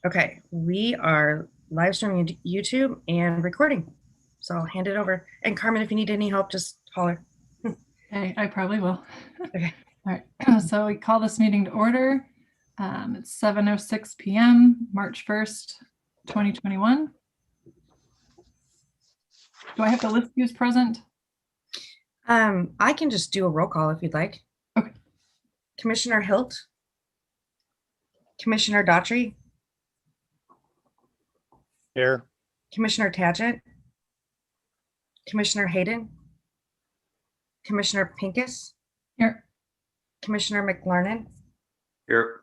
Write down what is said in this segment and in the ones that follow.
Okay, we are live streaming to YouTube and recording. So I'll hand it over. And Carmen, if you need any help, just holler. Okay, I probably will. Okay. All right, so we call this meeting to order. It's 7:06 p.m., March 1st, 2021. Do I have to list who's present? I can just do a roll call if you'd like. Okay. Commissioner Hilt, Commissioner Daughtry, Here. Commissioner Tadgett, Commissioner Hayden, Commissioner Pincus, Here. Commissioner McLernan, Here.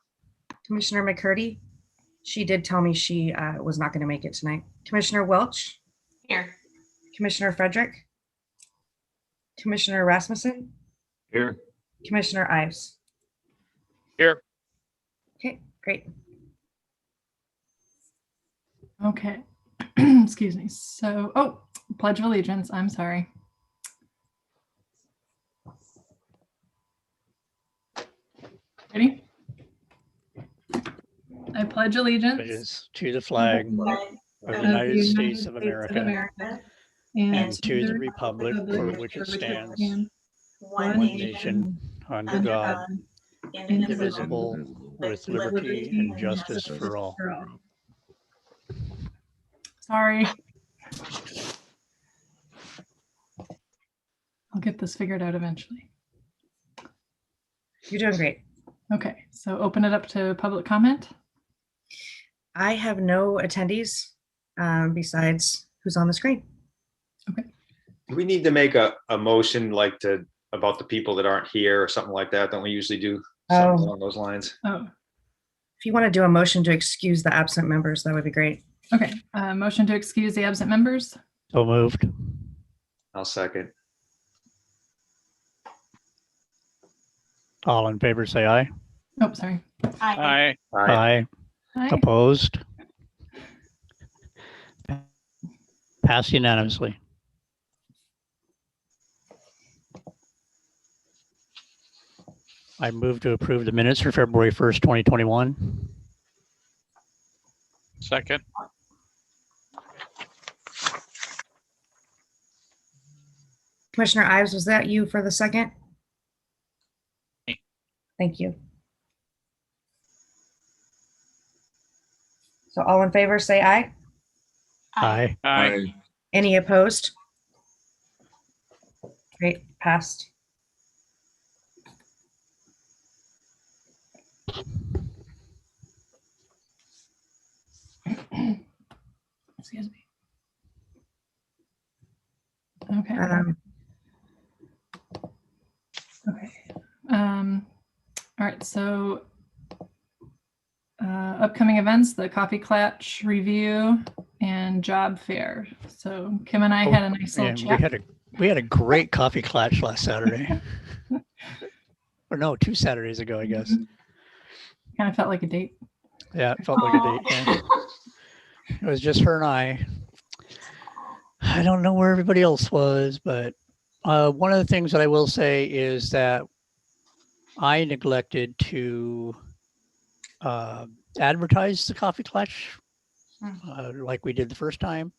Commissioner McCurdy. She did tell me she was not going to make it tonight. Commissioner Welch. Here. Commissioner Frederick. Commissioner Rasmussen. Here. Commissioner Ives. Here. Okay, great. Okay. Excuse me. So, Pledge of Allegiance. I'm sorry. Ready? I pledge allegiance To the flag of the United States of America and to the republic for which it stands, one nation, under God, indivisible, with liberty and justice for all. Sorry. I'll get this figured out eventually. You're doing great. Okay, so open it up to public comment. I have no attendees besides who's on the screen. Okay. Do we need to make a motion about the people that aren't here or something like that? Don't we usually do something along those lines? Oh, If you want to do a motion to excuse the absent members, that would be great. okay. Motion to excuse the absent members. So moved. I'll second. All in favor, say aye. Oh, sorry. Aye. Aye. Aye. Opposed? Passed unanimously. I move to approve the minutes for February 1st, 2021. Second. Commissioner Ives, was that you for the second? Thank you. So all in favor, say aye. Aye. Aye. Any opposed? Great, passed. Excuse me. Okay. Okay. All right. So upcoming events, the Coffee Klatch review and job fair. So Kim and I had a nice little chat. We had a great coffee clutch last Saturday. Or no, 2 Saturdays ago, I guess. Kind of felt like a date. Yeah, it felt like a date. Yeah. It was just her and I. I don't know where everybody else was, but one of the things that I will say is that I neglected to advertise the coffee clutch like we did the first time.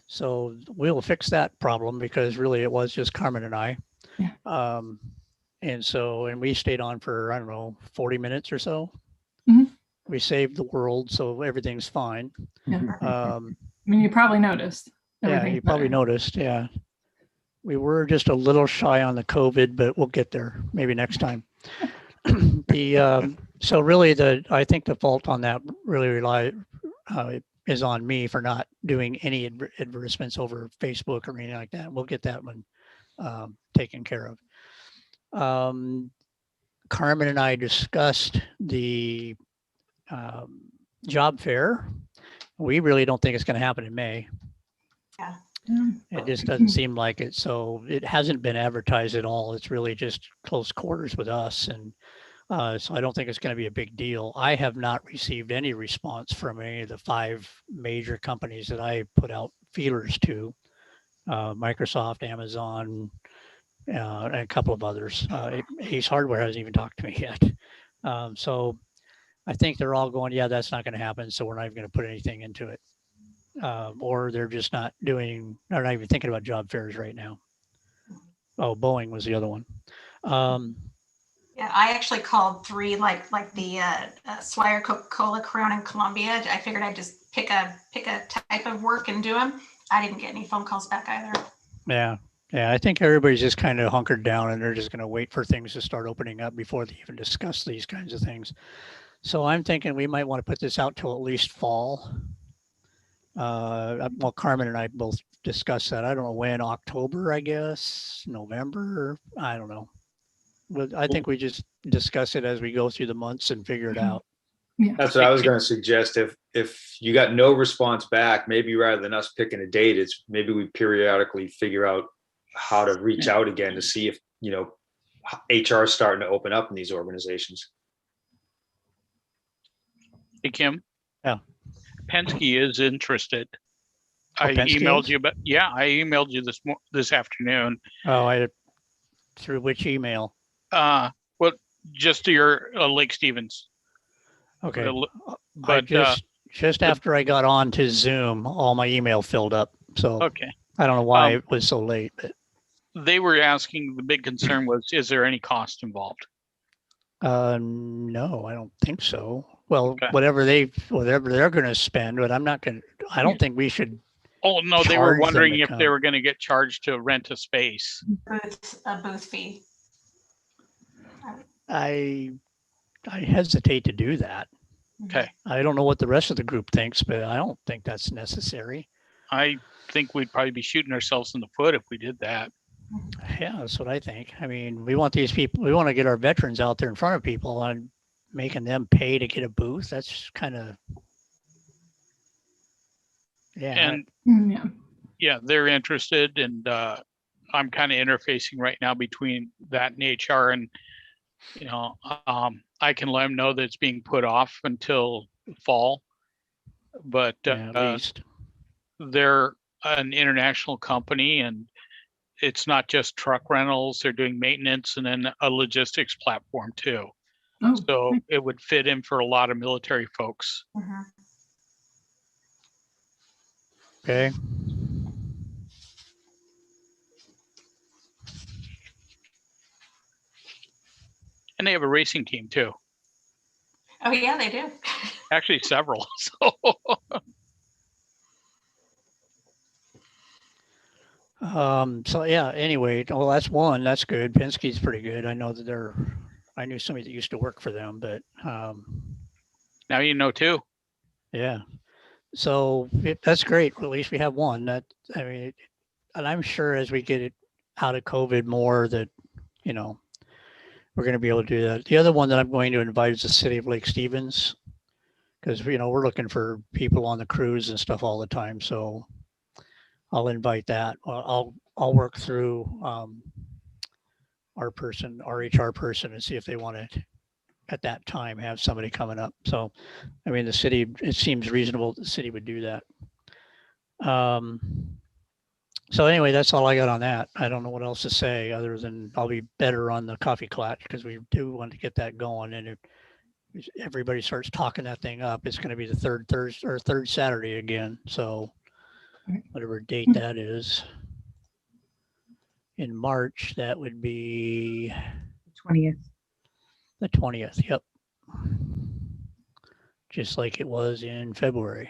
So we'll fix that problem because really it was just Carmen and I. Yeah. And we stayed on for, I don't know, 40 minutes or so. Mm-hmm. We saved the world, so everything's fine. Yeah. I mean, you probably noticed. Yeah, you probably noticed. Yeah. We were just a little shy on the COVID, but we'll get there maybe next time. So really I think the fault on that really is on me for not doing any advertisements over Facebook or anything like that. We'll get that one taken care of. Carmen and I discussed the job fair. We really don't think it's going to happen in May. Yeah. It just doesn't seem like it. So it hasn't been advertised at all. It's really just close quarters with us. And so I don't think it's going to be a big deal. I have not received any response from any of the 5 major companies that I put out feelers to, Microsoft, Amazon, and a couple of others. Ace Hardware hasn't even talked to me yet. So I think they're all going, yeah, that's not going to happen. So we're not even going to put anything into it. Or they're just not doing, they're not even thinking about job fairs right now. Oh, Boeing was the other one. Yeah, I actually called 3, like the Swire, Coca-Cola, Crown, and Columbia. I figured I'd just pick a type of work and do them. I didn't get any phone calls back either. Yeah. Yeah. I think everybody's just kind of hunkered down and they're just going to wait for things to start opening up before they even discuss these kinds of things. So I'm thinking we might want to put this out till at least fall. Well, Carmen and I both discussed that. I don't know when, October, I guess, November, I don't know. But I think we just discuss it as we go through the months and figure it out. Yeah. That's what I was going to suggest. If you got no response back, maybe rather than us picking a date, it's maybe we periodically figure out how to reach out again to see if, you know, HR is starting to open up in these organizations. Hey, Kim. Yeah. Penske is interested. Oh, I Penske emailed is? you, but yeah, I emailed you this afternoon. Oh, through which email? Well, just to your Lake Stevens. Okay. But just after I got on to Zoom, all my email filled up. So okay. I don't know why it was so late, but They were asking, the big concern was, is there any cost involved? no, I don't think so. Well, Okay. whatever they're going to spend, but I don't think we should. Oh, no, they were Charge them wondering to if they come. were going to get charged to rent a space. A booth fee. I hesitate to do that. Okay. I don't know what the rest of the group thinks, but I don't think that's necessary. I think we'd probably be shooting ourselves in the foot if we did that. Yeah, that's what I think. I mean, we want to get our veterans out there in front of people, and making them pay to get a booth. That's kind of, yeah. And yeah, they're interested, and I'm kind of interfacing right now between that and HR, and you know, I can let them know that it's being put off until fall, but at least they're an international company, and it's not just truck rentals. They're doing maintenance and then a logistics platform too. Oh, So it would fit in for a lot of military folks. Mhm. okay. And they have a racing team too. Oh yeah, they do. Actually, several. So So yeah, anyway, well, that's one. That's good. Penske's pretty good. I know that I knew somebody that used to work for them, but now you know too. yeah. So that's great. At least we have one. And I'm sure as we get it out of COVID more that, you know, we're going to be able to do that. The other one that I'm going to invite is the city of Lake Stevens, because, you know, we're looking for people on the cruise and stuff all the time. So I'll invite that. I'll work through our HR person, and see if they want to at that time have somebody coming up. So, I mean, the city, it seems reasonable the city would do that. So anyway, that's all I got on that. I don't know what else to say other than I'll be better on the coffee clutch, because we do want to get that going. And if everybody starts talking that thing up, it's going to be the third Saturday again. So whatever date that is in March, that would be 20th. the 20th. Yep. Just like it was in February.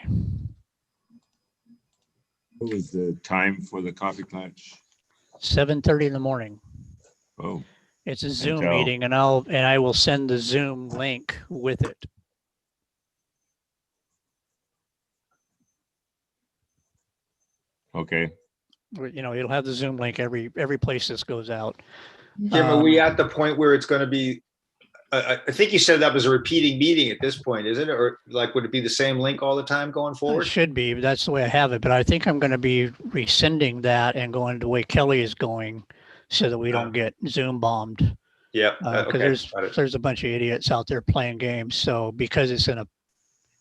What was the time for the coffee clutch? 7:30 in the morning. Oh, It's a Zoom tell. meeting, and I will send the Zoom link with it. okay. You know, it'll have the Zoom link every place this goes out. Kim, are we at the point where it's going to be, I think you said that was a repeating meeting at this point, isn't it? Or like, would it be the same link all the time going It forward? should be, but that's the way I have it. But I think I'm going to be rescinding that and going the way Kelly is going, so that we don't get Zoom bombed. Yeah. Because Okay. there's a bunch of idiots out there playing games. So because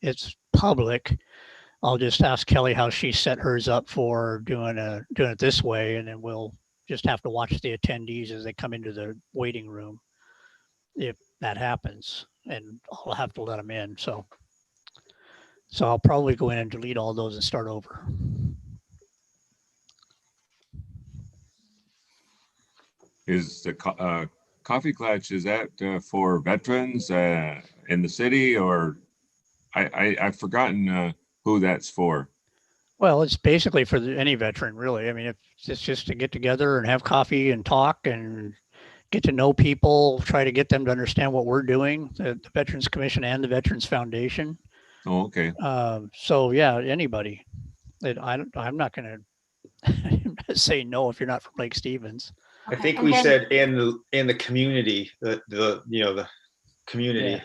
it's public, I'll just ask Kelly how she set hers up for doing it this way, and then we'll just have to watch the attendees as they come into the waiting room, if that happens. and I'll have to let them in. So I'll probably go in and delete all those and start over. Is the Coffee Clutch, is that for veterans in the city, or I've forgotten who that's for? Well, it's basically for any veteran, really. I mean, if it's just to get together and have coffee and talk and get to know people, try to get them to understand what we're doing, the Veterans Commission and the Veterans Foundation. Oh, okay. So yeah, anybody. I'm not going to say no if you're not from Lake Stevens. I Okay, think and we then- said in the community, the community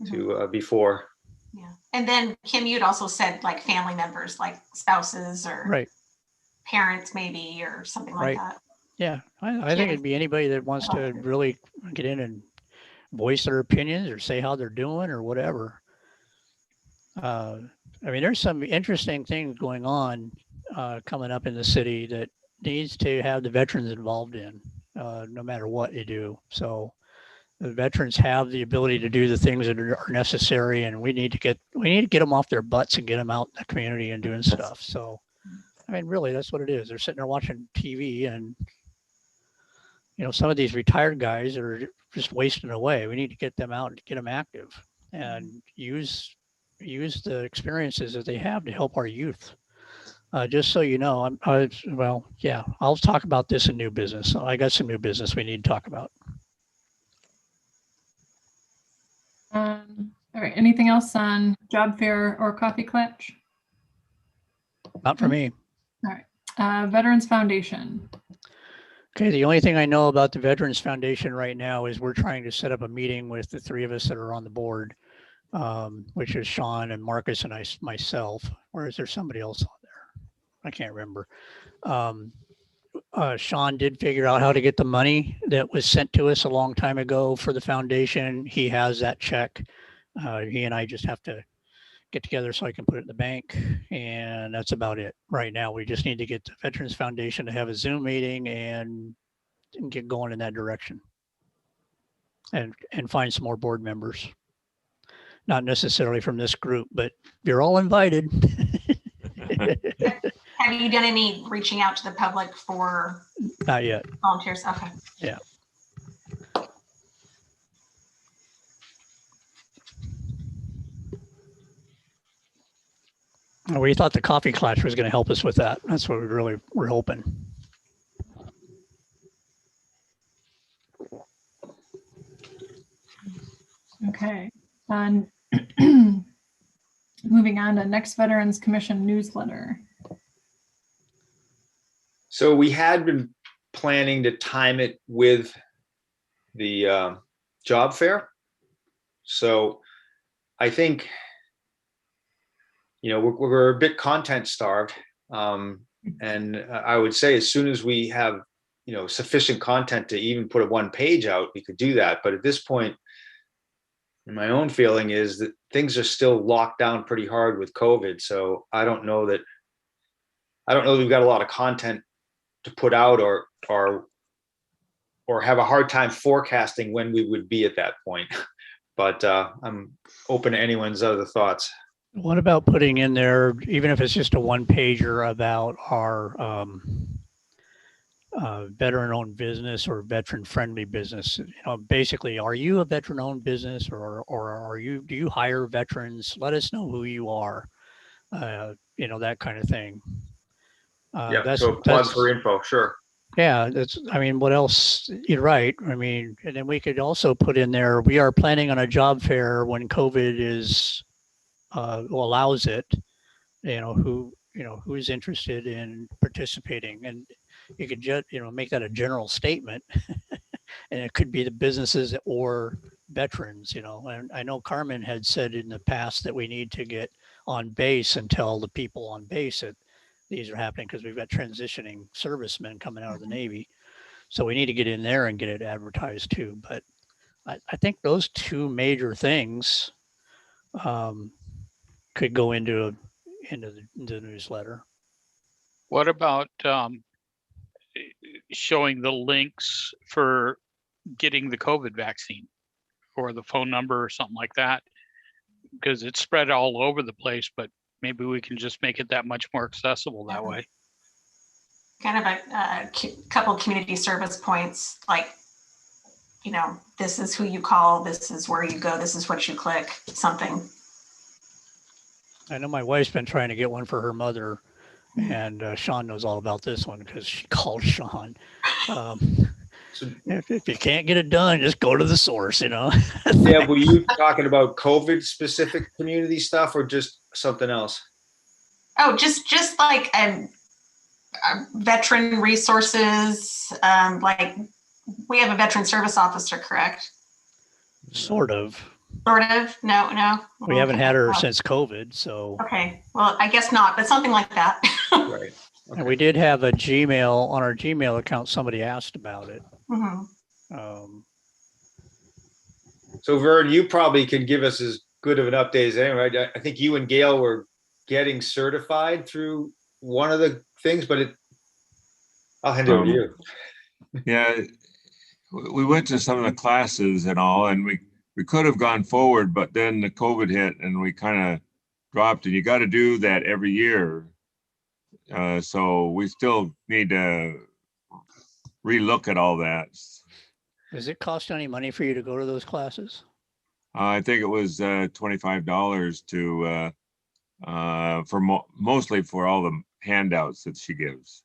Mhm. to before. Yeah. And then Kim, you'd also said like family members, like spouses or Right. parents maybe, or something like Right. that. Yeah. I think it'd be anybody that wants to really get in and voice their opinions or say how they're doing or whatever. I mean, there's some interesting things going on coming up in the city that needs to have the veterans involved in, no matter what you do. So the veterans have the ability to do the things that are necessary, and we need to get them off their butts and get them out in the community and doing stuff. So, I mean, really, that's what it is. They're sitting there watching TV, and some of these retired guys are just wasting away. We need to get them out and get them active and use the experiences that they have to help our youth. Just so you know, I'll talk about this in new business. I got some new business we need to talk about. All right. Anything else on job fair or coffee clutch? Not for me. All right. Veterans Foundation. Okay, the only thing I know about the Veterans Foundation right now is we're trying to set up a meeting with the three of us that are on the board, which is Sean and Marcus and myself. Or is there somebody else on there? I can't remember. Sean did figure out how to get the money that was sent to us a long time ago for the foundation. He has that check. He and I just have to get together so I can put it in the bank, and that's about it. Right now, we just need to get the Veterans Foundation to have a Zoom meeting and get going in that direction, and find some more board members. Not necessarily from this group, but you're all invited. Have you done any reaching out to the public for Not yet. volunteers? Okay. Yeah. We thought the coffee clutch was going to help us with that. That's what we really were hoping. Okay. And moving on to next Veterans Commission newsletter. So we had been planning to time it with the job fair. So I think, we're a bit content starved. And I would say as soon as we have, sufficient content to even put a one page out, we could do that. But at this point, my own feeling is that things are still locked down pretty hard with COVID. So I don't know that we've got a lot of content to put out or have a hard time forecasting when we would be at that point. But I'm open to anyone's other thoughts. What about putting in there, even if it's just a one pager about our veteran-owned business or veteran-friendly business? Basically, are you a veteran-owned business, or do you hire veterans? Let us know who you are. That kind of thing. So plugs for info, sure. Yeah, what else? You're right. And then we could also put in there, we are planning on a job fair when COVID is allows it. Who's interested in participating, and you could just make that a general statement, and it could be the businesses or veterans. And I know Carmen had said in the past that we need to get on base and tell the people on base that these are happening because we've got transitioning servicemen coming out of the Navy. So we need to get in there and get it advertised too. But I think those two major things could go into the newsletter. What about showing the links for getting the COVID vaccine? or the phone number or something like that. Because it's spread all over the place, but maybe we can just make it that much more accessible that way. Kind of a couple community service points, like, you know, this is who you call, this is where you go, this is what you click, something. I know my wife's been trying to get one for her mother, and Sean knows all about this one because she called Sean. If you can't get it done, just go to the source, you know? Yeah, were you talking about COVID specific community stuff or just something else? Oh, just like veteran resources, like we have a veteran service officer, correct? Sort of. Sort of, no. We haven't had her since COVID, so. Okay, well, I guess not, but something like that. Right. And we did have a Gmail, on our Gmail account, somebody asked about it. Mhm. So Vern, you probably can give us as good of an update as anyone, right? I think you and Gail were getting certified through one of the things, but I'll hand it over to you. Yeah, we went to some of the classes and all, and we could have gone forward, but then the COVID hit and we kind of dropped, and you got to do that every year. So we still need to relook at all that. Does it cost any money for you to go to those classes? I think it was $25 to mostly for all the handouts that she gives.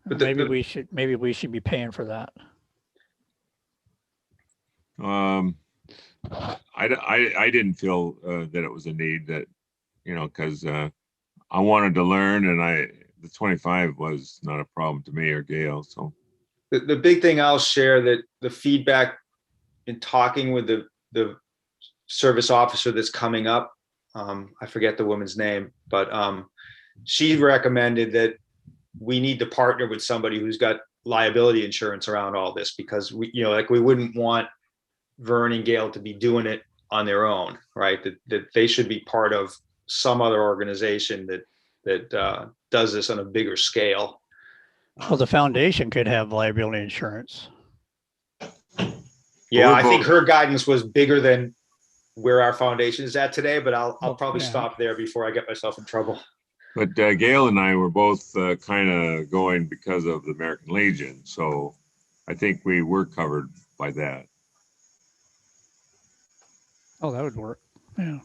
But maybe we should be paying for that. I didn't feel that it was a need, that, you know, because I wanted to learn, and the 25 was not a problem to me or Gail. So the big thing I'll share, that the feedback in talking with the service officer that's coming up, I forget the woman's name, but she recommended that we need to partner with somebody who's got liability insurance around all this, because we, you know, like we wouldn't want Vern and Gail to be doing it on their own, right? That they should be part of some other organization that does this on a bigger scale. Well, the foundation could have liability insurance. Yeah, I think her guidance was bigger than where our foundation is at today, but I'll probably yeah. stop there before I get myself in trouble. But Gail and I were both kind of going because of the American Legion. So I think we were covered by that. Oh, that would work. Yeah.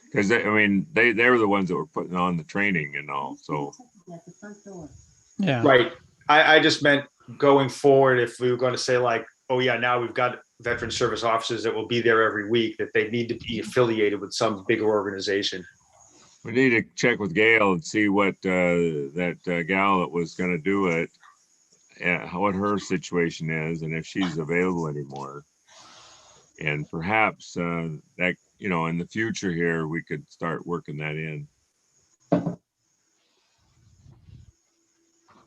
Because they were the ones that were putting on the training and all. So Yeah. Right. I just meant going forward, if we were going to say like, oh yeah, now we've got veteran service officers that will be there every week, that they need to be affiliated with some bigger organization. we need to check with Gail and see what that gal that was going to do it, what her situation is, and if she's available anymore. And perhaps that, you know, in the future here, we could start working that in.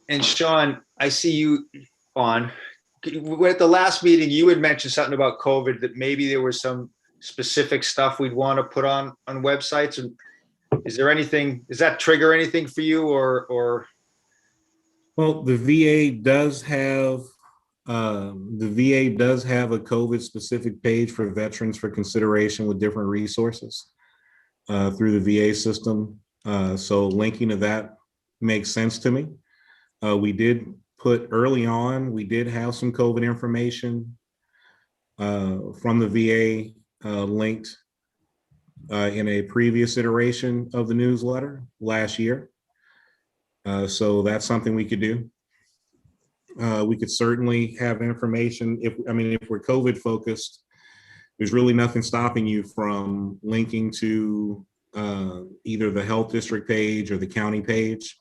And Sean, I see you on. At the last meeting, you had mentioned something about COVID, that maybe there was some specific stuff we'd want to put on websites. And is there anything, does that trigger anything for you, or? Well, the VA does have a COVID specific page for veterans for consideration with different resources through the VA system. So linking to that makes sense to me. We did put early on, we did have some COVID information from the VA linked in a previous iteration of the newsletter last year. So that's something we could do. We could certainly have information if we're COVID focused, there's really nothing stopping you from linking to either the health district page or the county page.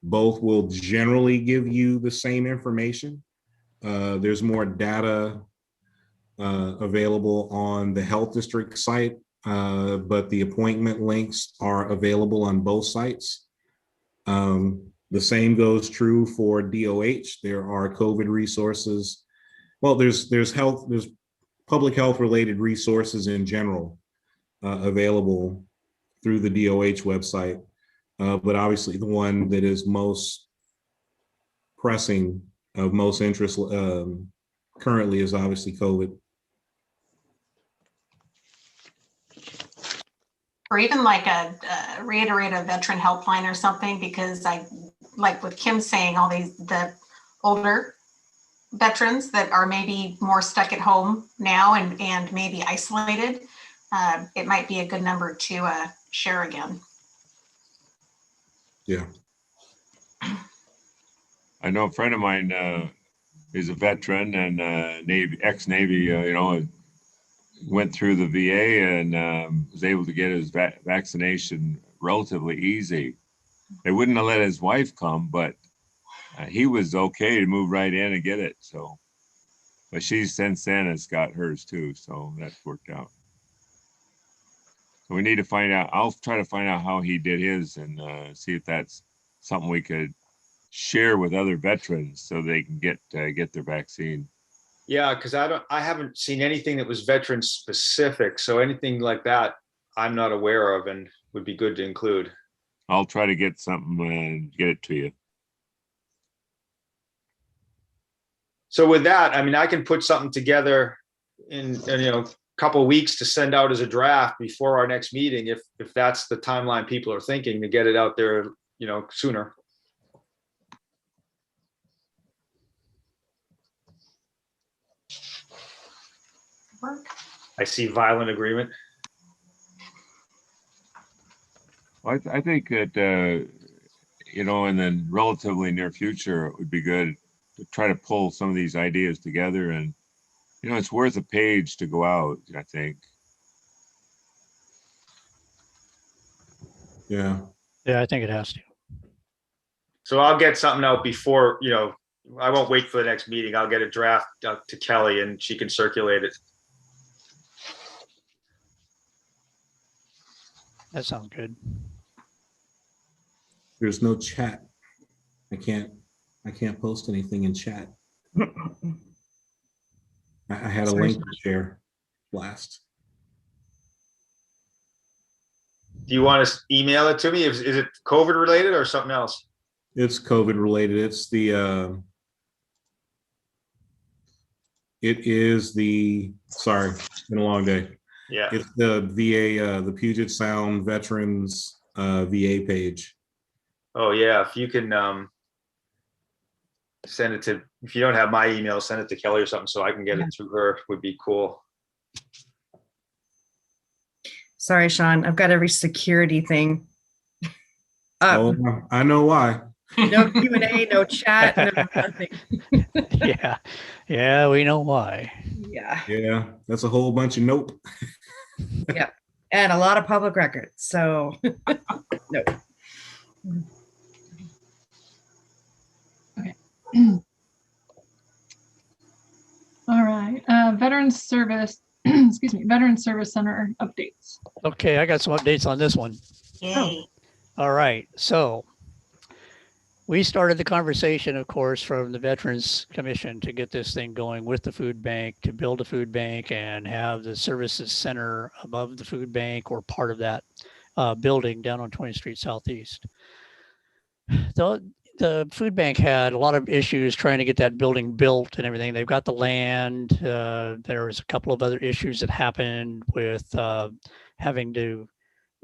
Both will generally give you the same information. There's more data available on the health district site, but the appointment links are available on both sites. The same goes true for DOH. There are COVID resources. Well, there's public health related resources in general available through the DOH website. But obviously the one that is most pressing, of most interest currently, is obviously COVID. or even like reiterate a veteran helpline or something, because I, like with Kim saying, all the older veterans that are maybe more stuck at home now and maybe isolated, it might be a good number to share again. Yeah. I know a friend of mine is a veteran and Navy, ex-Navy, went through the VA and was able to get his vaccination relatively easy. They wouldn't have let his wife come, but he was okay to move right in and get it. So, but she's since then has got hers too. So that's worked out. So we need to find out. I'll try to find out how he did his and see if that's something we could share with other veterans so they can get their vaccine. Yeah, because I haven't seen anything that was veteran specific. So anything like that, I'm not aware of, and would be good to include. I'll try to get something and get it to you. So with that, I mean, I can put something together in a couple of weeks to send out as a draft before our next meeting, if that's the timeline people are thinking, to get it out there, sooner. Work. I see violent agreement. Well, I think that, in the relatively near future, it would be good to try to pull some of these ideas together. And, it's worth a page to go out, I think. Yeah. Yeah, I think it has to. So I'll get something out before, I won't wait for the next meeting. I'll get a draft out to Kelly and she can circulate it. That sounds good. There's no chat. I can't post anything in chat. I had a link to share last. Do you want to email it to me? Is it COVID related or something else? It's COVID related. It's sorry, it's been a long day. Yeah. It's the VA, the Puget Sound Veterans VA page. Oh yeah. If you can send it to, if you don't have my email, send it to Kelly or something so I can get it through her, would be cool. Sorry, Sean, I've got every security thing up. Oh, I know why. No Q&A, no chat, no nothing. Yeah, we know why. Yeah, that's a whole bunch of nope. Yeah, and a lot of public records. So, no. Okay. All right. Veterans Service, excuse me, Veterans Service Center updates. Okay, I got some updates on this one. Yay. All right, so we started the conversation, of course, from the Veterans Commission to get this thing going with the food bank, to build a food bank and have the services center above the food bank or part of that building down on 20th Street Southeast. The food bank had a lot of issues trying to get that building built and everything. They've got the land. There was a couple of other issues that happened with having to,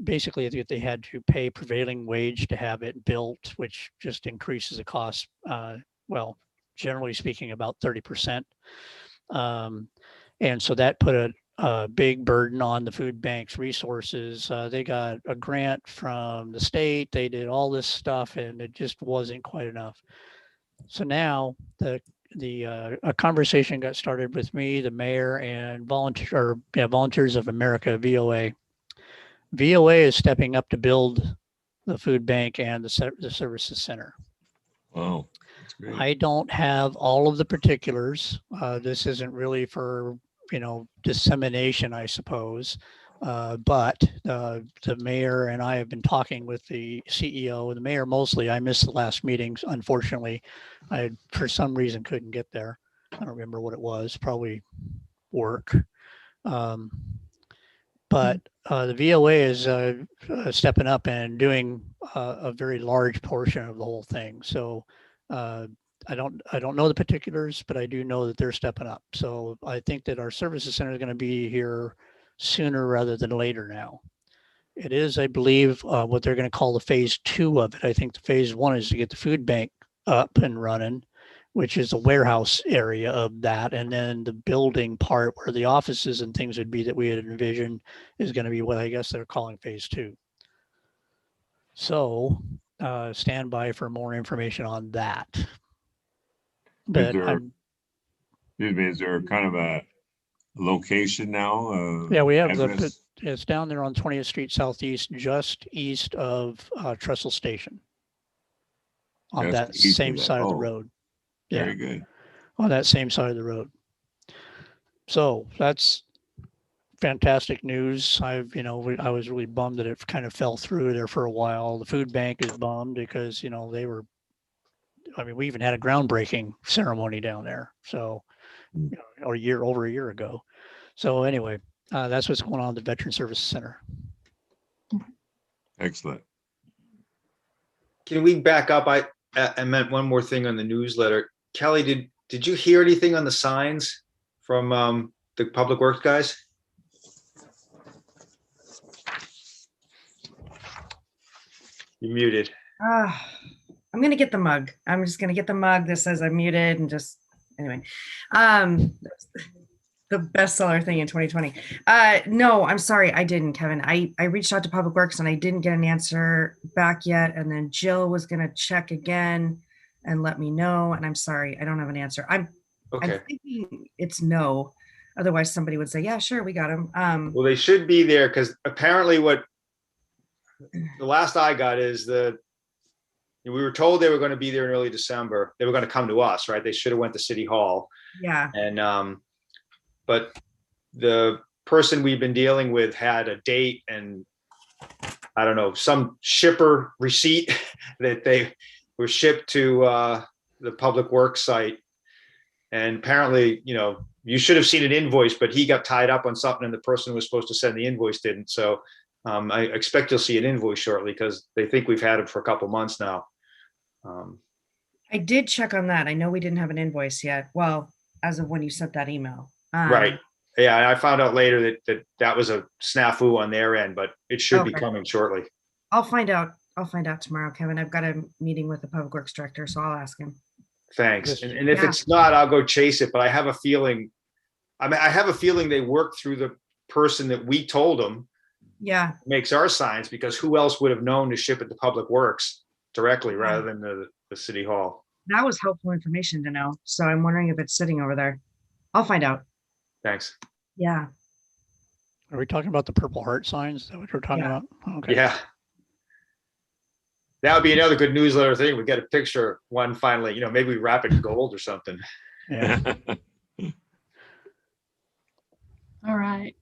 basically they had to pay prevailing wage to have it built, which just increases the cost, well, generally speaking, about 30%. And so that put a big burden on the food bank's resources. They got a grant from the state. They did all this stuff and it just wasn't quite enough. So now a conversation got started with me, the mayor, and Volunteers of America, VOA. VOA is stepping up to build the food bank and the services center. Wow, that's great. I don't have all of the particulars. This isn't really for, dissemination, I suppose. But the mayor and I have been talking with the CEO, and the mayor mostly. I missed the last meetings, unfortunately. I, for some reason, couldn't get there. I don't remember what it was, probably work. But the VOA is stepping up and doing a very large portion of the whole thing. So I don't know the particulars, but I do know that they're stepping up. So I think that our services center is going to be here sooner rather than later now. It is, I believe, what they're going to call the phase 2 of it. I think the phase 1 is to get the food bank up and running, which is the warehouse area of that. And then the building part where the offices and things would be that we had envisioned is going to be what I guess they're calling phase 2. So stand by for more information on that. But Is there kind of a location now? Yeah, we have address? it's down there on 20th Street Southeast, just east of Trestle Station. On Just that east of same that. side of the Oh, road. Very good. On that same side of the road. So that's fantastic news. I was really bummed that it kind of fell through there for a while. The food bank is bummed because, we even had a groundbreaking ceremony down there. So, over a year ago. So anyway, that's what's going on at the Veteran Service Center. Excellent. Can we back up? I meant one more thing on the newsletter. Kelly, did you hear anything on the signs from the Public Works guys? You're muted. I'm gonna get the mug. I'm just gonna get the mug that says I'm muted and just anyway. The bestseller thing in 2020. No, I'm sorry, I didn't, Kevin. I reached out to Public Works and I didn't get an answer back yet. And then Jill was gonna check again and let me know. And I'm sorry, I don't have an answer. I'm thinking it's no. Otherwise, somebody would say, "Yeah, sure, we got him." Well, they should be there because apparently, what the last I got is we were told they were going to be there in early December. They were going to come to us, right? They should have went to City Hall. Yeah. And but the person we've been dealing with had a date and I don't know, some shipper receipt that they were shipped to the Public Works site. And apparently, you should have seen an invoice, but he got tied up on something and the person who was supposed to send the invoice didn't. So I expect you'll see an invoice shortly because they think we've had it for a couple months now. I did check on that. I know we didn't have an invoice yet. Well, as of when you sent that email. Right. Yeah, I found out later that was a snafu on their end, but it should be coming shortly. I'll find out tomorrow, Kevin. I've got a meeting with the Public Works director, so I'll ask him. Thanks. And if it's not, I'll go chase it. But I have a feeling, I have a feeling they worked through the person that we told them. Yeah. Makes our signs, because who else would have known to ship it to Public Works directly rather than the City Hall? That was helpful information to know. So I'm wondering if it's sitting over there. I'll find out. Thanks. Yeah. Are we talking about the Purple Heart signs? Is that what we're talking about? Okay. Yeah. That would be another good newsletter thing. We get a picture one finally, maybe we wrap it in gold or something. Yeah. All right.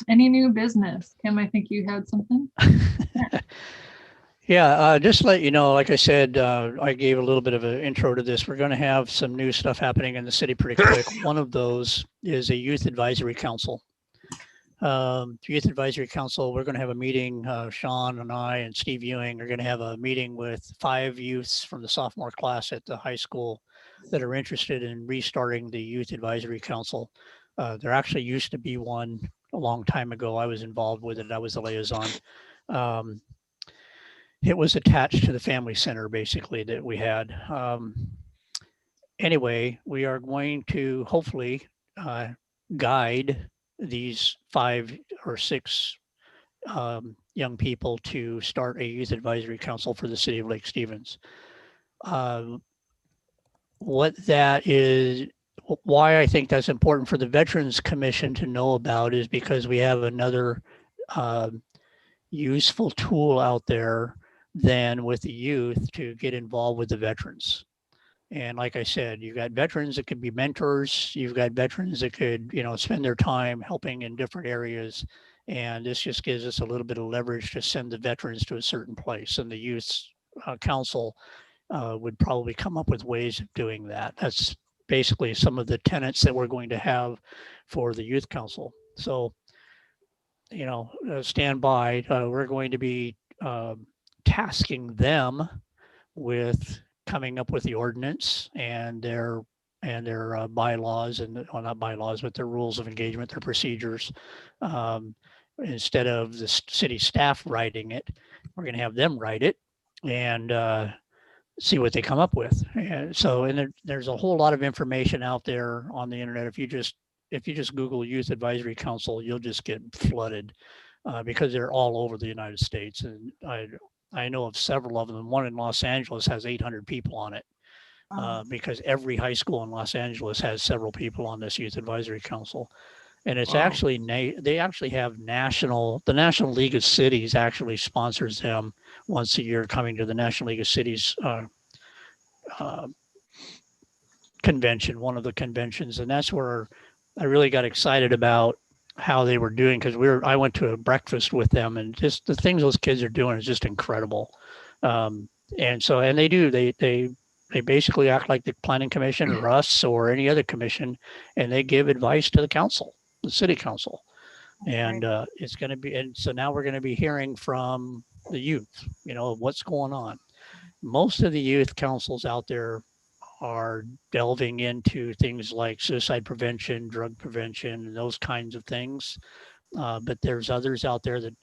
Any new business? Kim, I think you had something. Yeah, just to let you know, like I said, I gave a little bit of an intro to this. We're going to have some new stuff happening in the city pretty quick. One of those is a youth advisory council. Youth advisory council, we're going to have a meeting. Sean and I and Steve Ewing are going to have a meeting with 5 youths from the sophomore class at the high school that are interested in restarting the youth advisory council. There actually used to be one a long time ago. I was involved with it. I was the liaison. It was attached to the family center, basically, that we had. Anyway, we are going to hopefully guide these 5 or 6 young people to start a youth advisory council for the city of Lake Stevens. What that is, why I think that's important for the Veterans Commission to know about is because we have another useful tool out there than with the youth to get involved with the veterans. And like I said, you've got veterans that could be mentors. You've got veterans that could, spend their time helping in different areas. And this just gives us a little bit of leverage to send the veterans to a certain place. And the youth council would probably come up with ways of doing that. That's basically some of the tenets that we're going to have for the youth council. So, stand by. We're going to be tasking them with coming up with the ordinance and their bylaws, and well, not bylaws, but their rules of engagement, their procedures, instead of the city staff writing it, we're going to have them write it and see what they come up with. And so, and there's a whole lot of information out there on the internet. If you just Google Youth Advisory Council, you'll just get flooded because they're all over the United States. And I know of several of them. One in Los Angeles has 800 people on it because every high school in Los Angeles has several people on this Youth Advisory Council. And it's actually, they actually have the National League of Cities actually sponsors them once a year, coming to the National League of Cities convention, one of the conventions. And that's where I really got excited about how they were doing, because I went to a breakfast with them, and just the things those kids are doing is just incredible. And they basically act like the planning commission or us or any other commission, and they give advice to the council, the city council. And it's going to be, and so now we're going to be hearing from the youth, what's going on. Most of the youth councils out there are delving into things like suicide prevention, drug prevention, and those kinds of things. But there's others out there that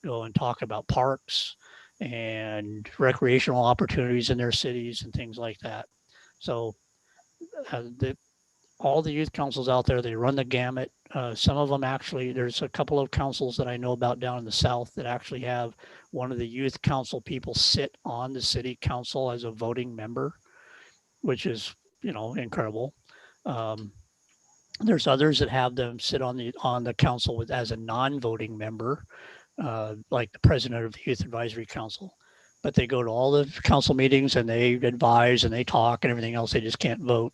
go and talk about parks and recreational opportunities in their cities and things like that. So all the youth councils out there, they run the gamut. Some of them actually, there's a couple of councils that I know about down in the South that actually have one of the youth council people sit on the city council as a voting member, which is, incredible. There's others that have them sit on the council as a non-voting member, like the president of the Youth Advisory Council. But they go to all the council meetings and they advise and they talk and everything else. They just can't vote.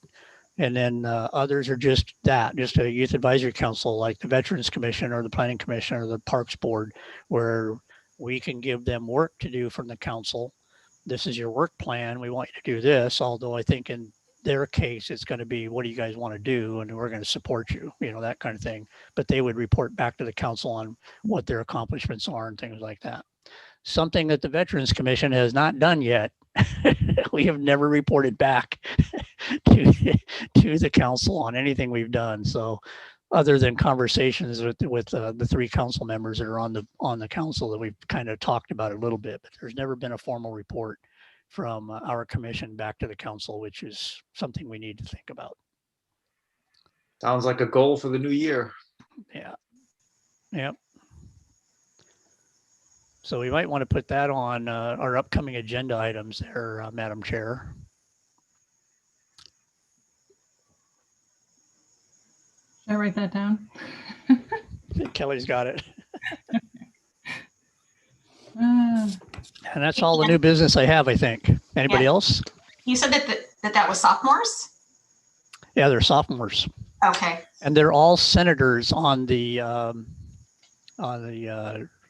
And then others are just a youth advisory council, like the Veterans Commission or the Planning Commission or the Parks Board, where we can give them work to do from the council. This is your work plan. We want you to do this. Although I think in their case, it's going to be, what do you guys want to do? And we're going to support you, that kind of thing. But they would report back to the council on what their accomplishments are and things like that. Something that the Veterans Commission has not done yet. We have never reported back to the council on anything we've done. So other than conversations with the three council members that are on the council that we've kind of talked about a little bit, but there's never been a formal report from our commission back to the council, which is something we need to think about. Sounds like a goal for the new year. Yeah. Yep. So we might want to put that on our upcoming agenda items there, Madam Chair. Should I write that down? Kelly's got it. Uh, And that's all the new business I have, I think. Anybody else? You said that was sophomores? Yeah, they're sophomores. Okay. And they're all senators on the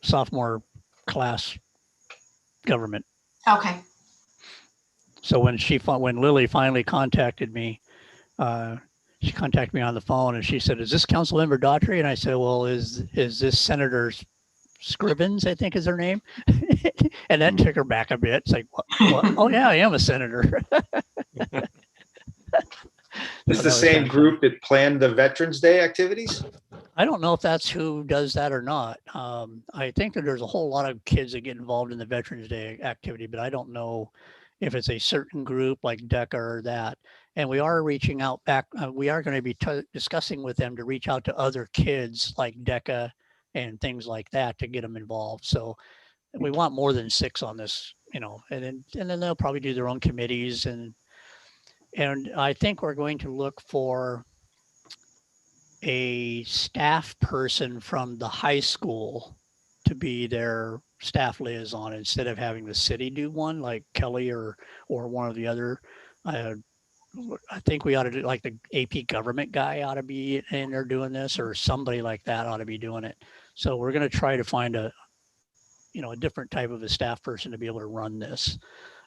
sophomore class government. Okay. So when Lily finally contacted me, she contacted me on the phone and she said, "Is this Councilmember Daughtry?" And I said, "Well, is this Senator Scribbins, I think is her name?" And that took her back a bit. It's like, what? Oh yeah, I am a senator. It's the same group that planned the Veterans Day activities? I don't know if that's who does that or not. I think that there's a whole lot of kids that get involved in the Veterans Day activity, but I don't know if it's a certain group like DECA or that. And we are reaching out back. We are going to be discussing with them to reach out to other kids like DECA and things like that to get them involved. So we want more than 6 on this, and then they'll probably do their own committees. And I think we're going to look for a staff person from the high school to be their staff liaison instead of having the city do one like Kelly or one of the other. I think we ought to do, like, the AP government guy ought to be in there doing this, or somebody like that ought to be doing it. So we're going to try to find a different type of a staff person to be able to run this.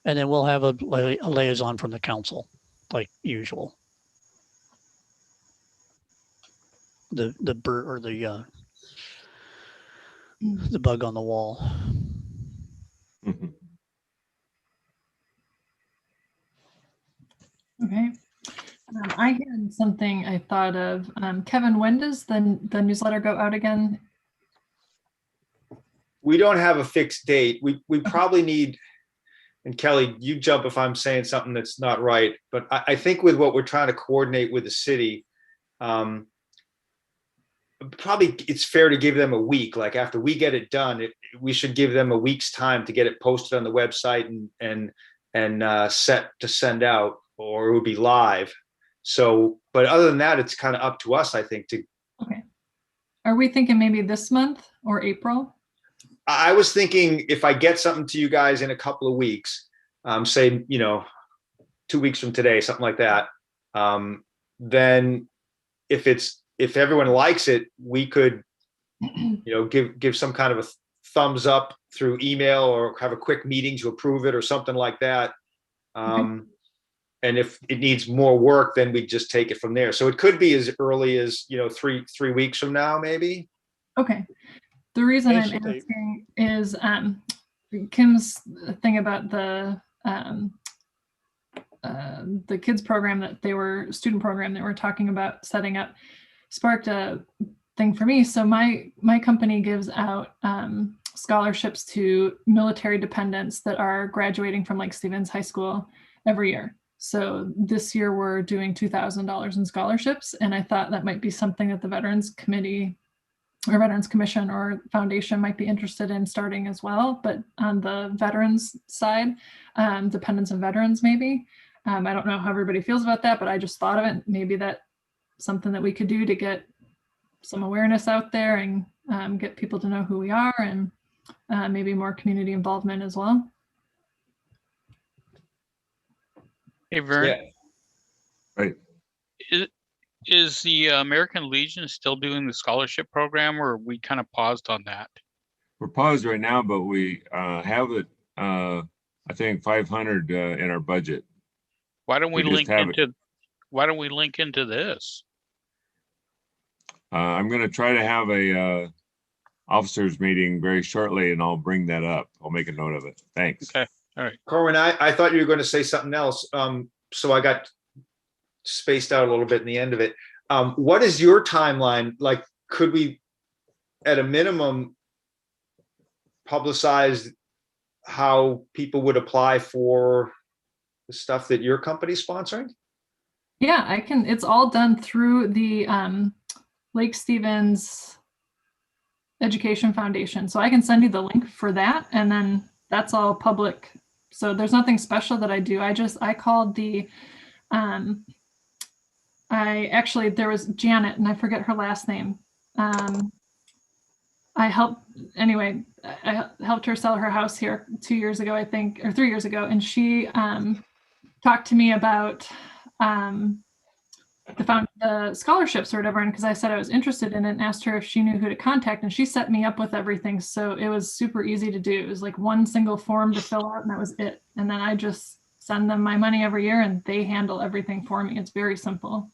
And then we'll have a liaison from the council like usual. The bird or the bug on the wall. Okay. I had something I thought of. Kevin, when does the newsletter go out again? we don't have a fixed date. We probably need, and Kelly, you jump if I'm saying something that's not right, but I think with what we're trying to coordinate with the city, probably it's fair to give them a week. Like after we get it done, we should give them a week's time to get it posted on the website and set to send out, or it would be live. So, but other than that, it's kind of up to us, I think. Okay. Are we thinking maybe this month or April? I was thinking if I get something to you guys in a couple of weeks, say, 2 weeks from today, something like that, then if everyone likes it, we could, give some kind of a thumbs up through email or have a quick meeting to approve it or something like that. And if it needs more work, then we just take it from there. So it could be as early as, 3 weeks from now, maybe. Okay. The reason I'm Basically- asking is Kim's thing about the kids program student program that we're talking about setting up sparked a thing for me. So my company gives out scholarships to military dependents that are graduating from Lake Stevens High School every year. So this year we're doing $2,000 in scholarships, and I thought that might be something that the Veterans Committee or Veterans Commission or Foundation might be interested in starting as well. But on the veterans side, dependents and veterans maybe. I don't know how everybody feels about that, but I just thought of it. Maybe that's something that we could do to get some awareness out there and get people to know who we are, and maybe more community involvement as well. Hey, Vern. Yeah. Right. Is the American Legion still doing the scholarship program, or are we kind of paused on that? We're paused right now, but we have it, I think 500 in our budget. Why don't we We just link have it. into, why don't we link into this? I'm going to try to have a officers meeting very shortly, and I'll bring that up. I'll make a note of it. Thanks. Okay. All right. Corwin, I thought you were going to say something else. So I got spaced out a little bit in the end of it. What is your timeline? Like, could we, at a minimum, publicize how people would apply for the stuff that your company's sponsoring? Yeah, I can. It's all done through the Lake Stevens Education Foundation. So I can send you the link for that, and then that's all public. So there's nothing special that I do. I called the there was Janet, and I forget her last name. I helped her sell her house here 2 years ago, I think, or 3 years ago. And she talked to me about the scholarships or whatever. And because I said I was interested in it and asked her if she knew who to contact, and she set me up with everything. So it was super easy to do. It was like one single form to fill out, and that was it. And then I just send them my money every year, and they handle everything for me. It's very simple.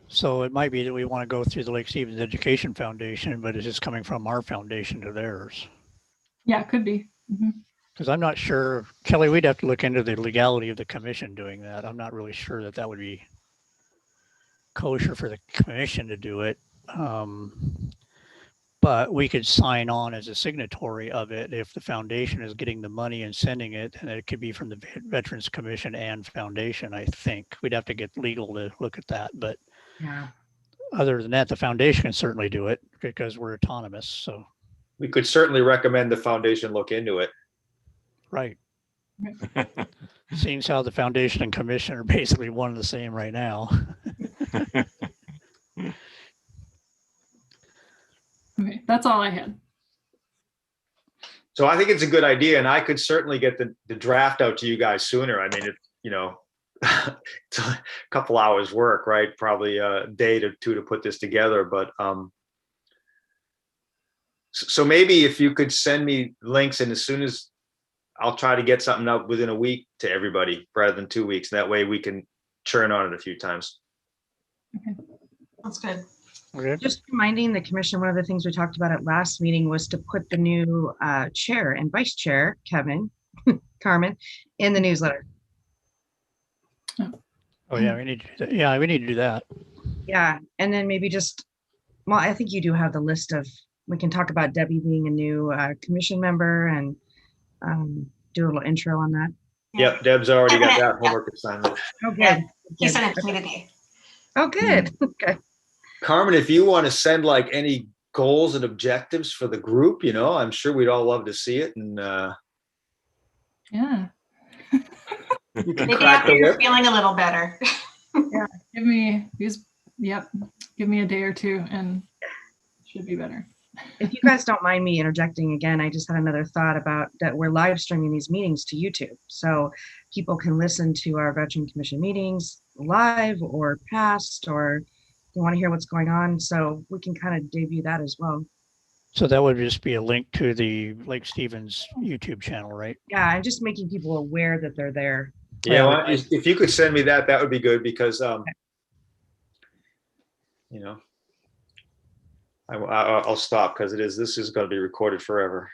So it might be that we want to go through the Lake Stevens Education Foundation, but it's just coming from our foundation to theirs. Yeah, it could be. Because I'm not sure, Kelly, we'd have to look into the legality of the commission doing that. I'm not really sure that that would be kosher for the commission to do it. But we could sign on as a signatory of it if the foundation is getting the money and sending it, and it could be from the Veterans Commission and Foundation. I think we'd have to get legal to look at that, but Yeah. other than that, the foundation can certainly do it because we're autonomous. So, We could certainly recommend the foundation look into it. right. Seems how the foundation and commission are basically one and the same right now. Okay, that's all I had. So I think it's a good idea, and I could certainly get the draft out to you guys sooner. I mean, it's a couple hours work, right? Probably a day to two to put this together. But so maybe if you could send me links, and as soon as I'll try to get something out within a week to everybody rather than 2 weeks. That way we can churn on it a few times. That's good. Okay. Just reminding the commission, one of the things we talked about at last meeting was to put the new chair and vice chair, Carmen, in the newsletter. Oh yeah, we need to do that. Yeah, we need to do that. Yeah, and then maybe just, well, I think you do have the list of we can talk about Debbie being a new commission member and do a little intro on that. Yep, Deb's already got Definitely, that homework assignment. Oh, good. Yeah. He Good. sent it to me today. Oh, good. Okay. Carmen, if you want to send like any goals and objectives for the group, I'm sure we'd all love to see it. And Yeah. you can Maybe crack after the you're whip. feeling a little better. Give me give me a day or two and it should be better. If you guys don't mind me interjecting again, I just had another thought about that we're live streaming these meetings to YouTube. So people can listen to our Veteran Commission meetings live or past, or they want to hear what's going on. So we can kind of debut that as well. So that would just be a link to the Lake Stevens YouTube channel, right? Yeah, I'm just making people aware that they're there. Yeah, well, if you could send me that would be good because, I'll stop because this is going to be recorded forever.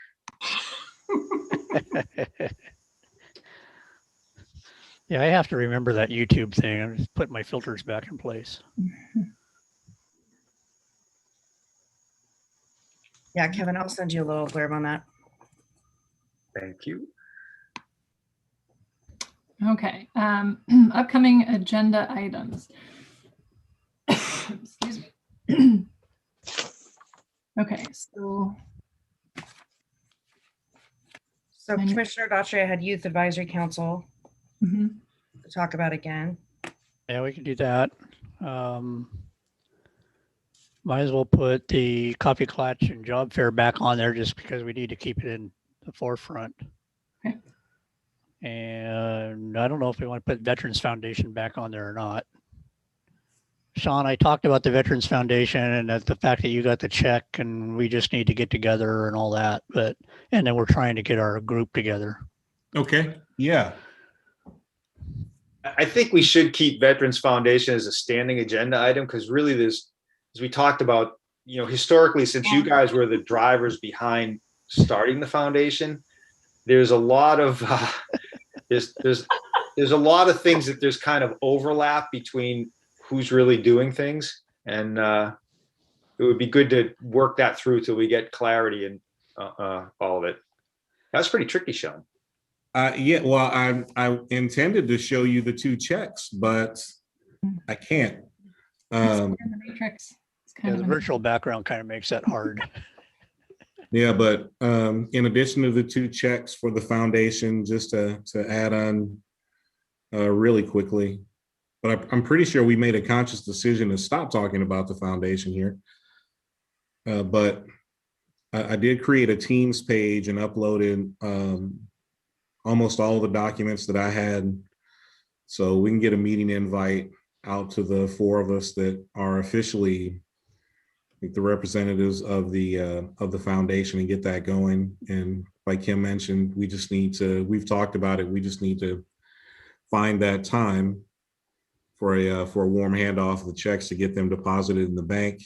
Yeah, I have to remember that YouTube thing. I'm just putting my filters back in place. Yeah, Kevin, I'll send you a little blurb on that. Thank you. Okay. Upcoming agenda items. Excuse me. Okay, so Commissioner Daughtry had Youth Advisory Council mhm. to talk about again. Yeah, we can do that. Might as well put the coffee clutch and job fair back on there just because we need to keep it in the forefront. Okay. And I don't know if we want to put Veterans Foundation back on there or not. Sean, I talked about the Veterans Foundation and that the fact that you got the check and we just need to get together and all that, and then we're trying to get our group together. Okay, yeah. I think we should keep Veterans Foundation as a standing agenda item because really there's, as we talked about, historically, since you guys were the drivers behind starting the foundation, there's a lot of there's a lot of things that there's kind of overlap between who's really doing things, and it would be good to work that through till we get clarity in all of it. That's pretty tricky, Sean. Yeah, well, I intended to show you the 2 checks, but I can't. The matrix. It's kind Yeah, the virtual background kind of makes that hard. Yeah, but in addition to the 2 checks for the foundation, just to add on really quickly, but I'm pretty sure we made a conscious decision to stop talking about the foundation here. But I did create a Teams page and uploaded almost all the documents that I had, so we can get a meeting invite out to the 4 of us that are officially the representatives of the foundation and get that going. And like Kim mentioned, we've talked about it. We just need to find that time for a warm handoff of the checks to get them deposited in the bank.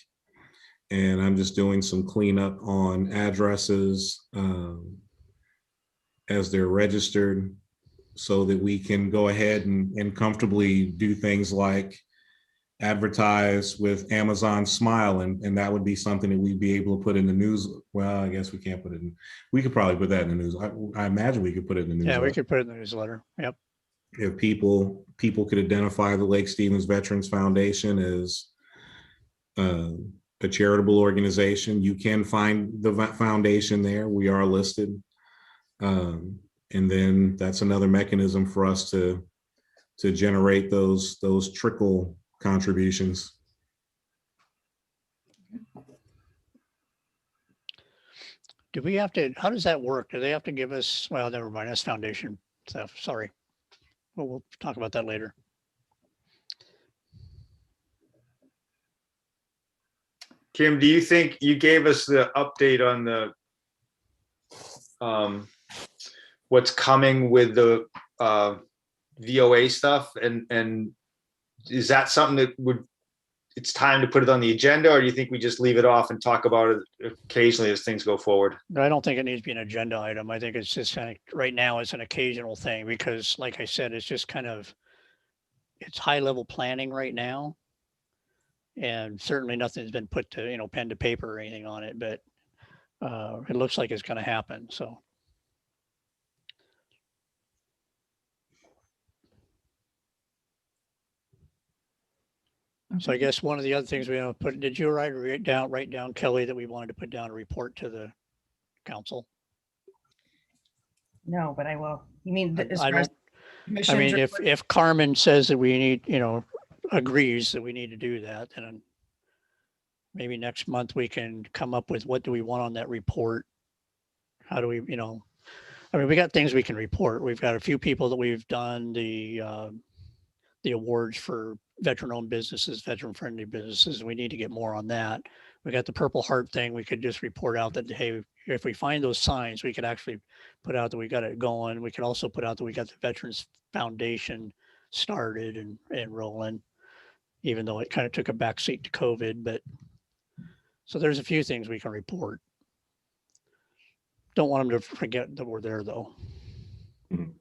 And I'm just doing some cleanup on addresses as they're registered so that we can go ahead and comfortably do things like advertise with Amazon Smile, and that would be something that we'd be able to put in the news. Well, I guess we can't put it in. We could probably put that in the news. I imagine we could put it in the newsletter. Yeah, we could put it in the newsletter. Yep. If people could identify the Lake Stevens Veterans Foundation as a charitable organization, you can find the foundation there. We are listed. And then that's another mechanism for us to generate those trickle contributions. Do we have to, how does that work? Do they have to give us, well, never mind, that's foundation stuff. Sorry. Well, we'll talk about that later. Kim, do you think you gave us the update on the what's coming with the VOA stuff, and is that something that it's time to put it on the agenda, or do you think we just leave it off and talk about it occasionally as things go forward? No, I don't think it needs to be an agenda item. I think it's just kind of right now it's an occasional thing because like I said, it's just kind of, it's high level planning right now. And certainly nothing's been put to, pen to paper or anything on it, but it looks like it's going to happen. So. So I guess one of the other things we have to put, did you write down, Kelly, that we wanted to put down a report to the council? No, but I will. You mean as I far as don't, I commission's mean, report? if Carmen says that we need, agrees that we need to do that, then maybe next month we can come up with what do we want on that report? How do we, I mean, we got things we can report. We've got a few people that we've done the awards for veteran-owned businesses, veteran-friendly businesses. We need to get more on that. We got the Purple Heart thing. We could just report out that, hey, if we find those signs, we could actually put out that we got it going. We could also put out that we got the Veterans Foundation started and rolling, even though it kind of took a backseat to COVID. But so there's a few things we can report. Don't want them to forget that we're there, though. Mhm.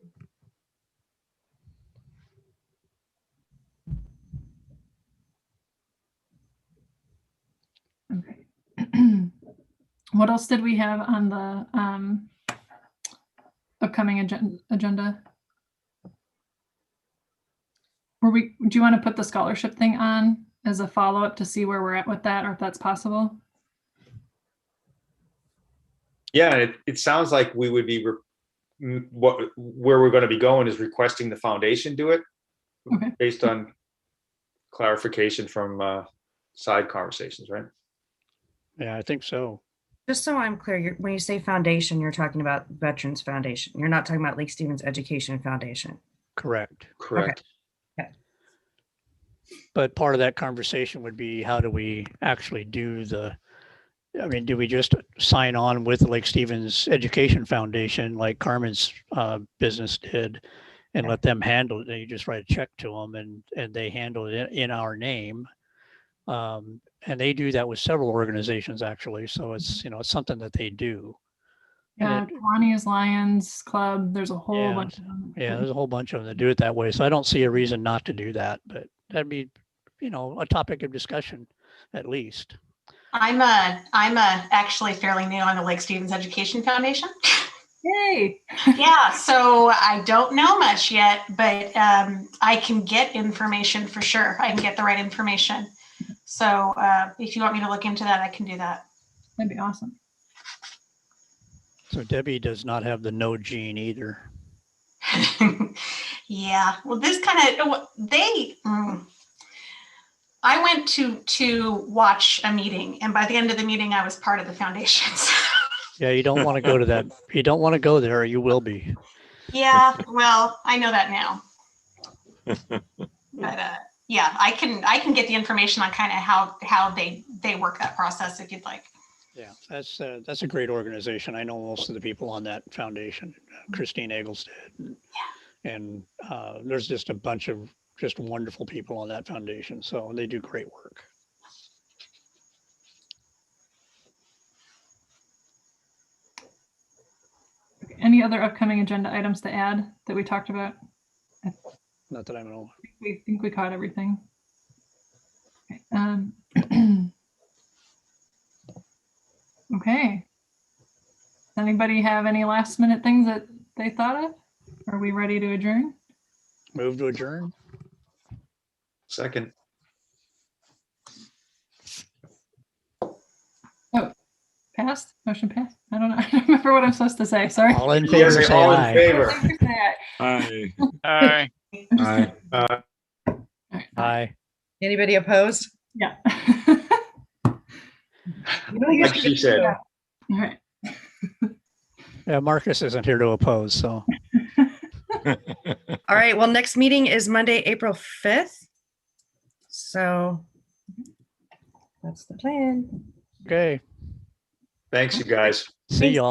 Okay. What else did we have on the upcoming agenda? Do you want to put the scholarship thing on as a follow-up to see where we're at with that, or if that's possible? Yeah, it sounds like we would be where we're going to be going is requesting the foundation do it. Okay. Based on clarification from side conversations, right? Yeah, I think so. Just so I'm clear, when you say foundation, you're talking about Veterans Foundation. You're not talking about Lake Stevens Education Foundation. Correct. Correct. Okay. But part of that conversation would be, how do we actually do do we just sign on with the Lake Stevens Education Foundation like Carmen's business did and let them handle it? And you just write a check to them and they handle it in our name. And they do that with several organizations, actually. So it's, it's something that they do. Yeah, Kiwanis Lions Club. There's a whole bunch of them. Yeah, there's a whole bunch of them that do it that way. So I don't see a reason not to do that, but that'd be, a topic of discussion at least. I'm actually fairly new on the Lake Stevens Education Foundation. Yay! Yeah, so I don't know much yet, but I can get information for sure. I can get the right information. So if you want me to look into that, I can do that. That'd be awesome. So Debbie does not have the no gene either. Yeah, well, this kind of I went to watch a meeting, and by the end of the meeting, I was part of the foundations. Yeah, you don't want to go to that. You don't want to go there, or you will be. Yeah, well, I know that now. But yeah, I can get the information on kind of how they work that process if you'd like. Yeah, that's a great organization. I know most of the people on that foundation. Christine Egglested, and there's just a bunch of just wonderful people on that foundation. So they do great work. Any other upcoming agenda items to add that we talked about? Not that I know. We think we caught everything. Okay. Okay. Does anybody have any last minute things that they thought of? Are we ready to adjourn? Move to adjourn. Second. Passed? Motion passed? I don't know. I don't remember what I'm supposed to say. Sorry. All in favor, say All in aye. favor. Aye. Aye. Aye. All right. Aye. Anybody opposed? Yeah. Like she said. All right. Yeah, Marcus isn't here to oppose, so. All right. Well, next meeting is Monday, April 5th. So that's the plan. Okay. Thanks, you guys. See y'all.